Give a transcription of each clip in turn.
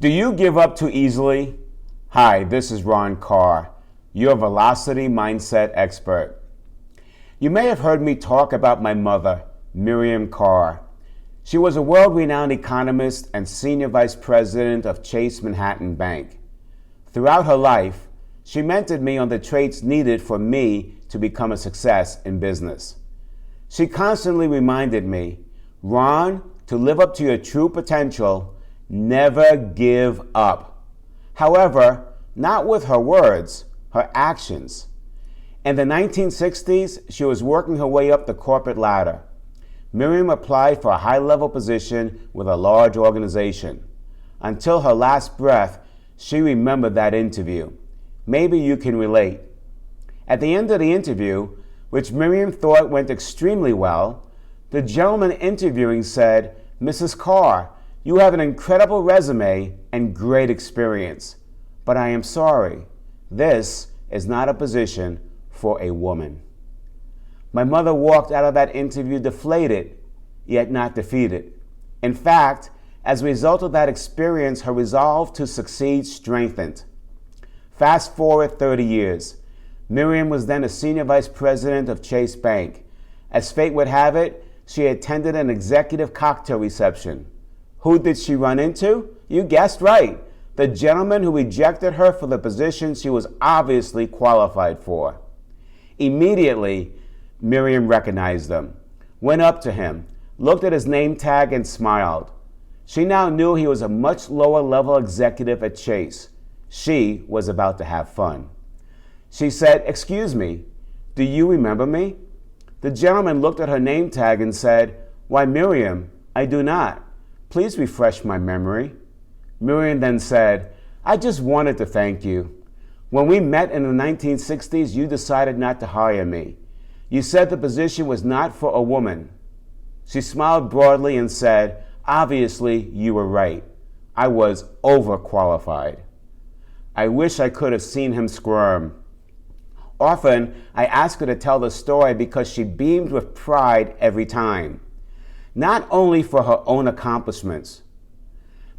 Do you give up too easily? Hi, this is Ron Carr, your velocity mindset expert. You may have heard me talk about my mother, Miriam Carr. She was a world-renowned economist and senior vice president of Chase Manhattan Bank. Throughout her life, she mentored me on the traits needed for me to become a success in business. She constantly reminded me, Ron, to live up to your true potential, never give up. However, not with her words, her actions. In the 1960s, she was working her way up the corporate ladder. Miriam applied for a high-level position with a large organization. Until her last breath, she remembered that interview. Maybe you can relate. At the end of the interview, which Miriam thought went extremely well, the gentleman interviewing said, "Mrs. Carr, you have an incredible resume and great experience, but I am sorry, this is not a position for a woman." My mother walked out of that interview deflated, yet not defeated. In fact, as a result of that experience, her resolve to succeed strengthened. Fast forward 30 years. Miriam was then a senior vice president of Chase Bank. As fate would have it, she attended an executive cocktail reception. Who did she run into? You guessed right. The gentleman who rejected her for the position she was obviously qualified for. Immediately, Miriam recognized him, went up to him, looked at his name tag and smiled. She now knew he was a much lower level executive at Chase. She was about to have fun. She said, "Excuse me, do you remember me?" The gentleman looked at her name tag and said, "Why, Miriam, I do not. Please refresh my memory." Miriam then said, "I just wanted to thank you. When we met in the 1960s, you decided not to hire me. You said the position was not for a woman." She smiled broadly and said, "Obviously, you were right. I was overqualified." I wish I could have seen him squirm. Often, I ask her to tell the story because she beamed with pride every time. Not only for her own accomplishments,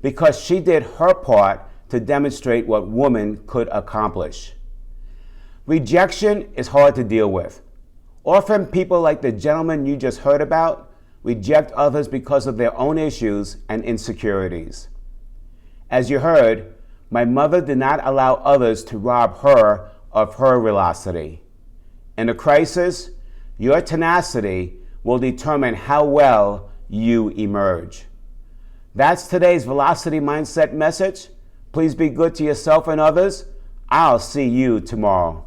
because she did her part to demonstrate what women could accomplish. Rejection is hard to deal with. Often people like the gentleman you just heard about reject others because of their own issues and insecurities. As you heard, my mother did not allow others to rob her of her velocity. In a crisis, your tenacity will determine how well you emerge. That's today's Velocity Mindset message. Please be good to yourself and others. I'll see you tomorrow.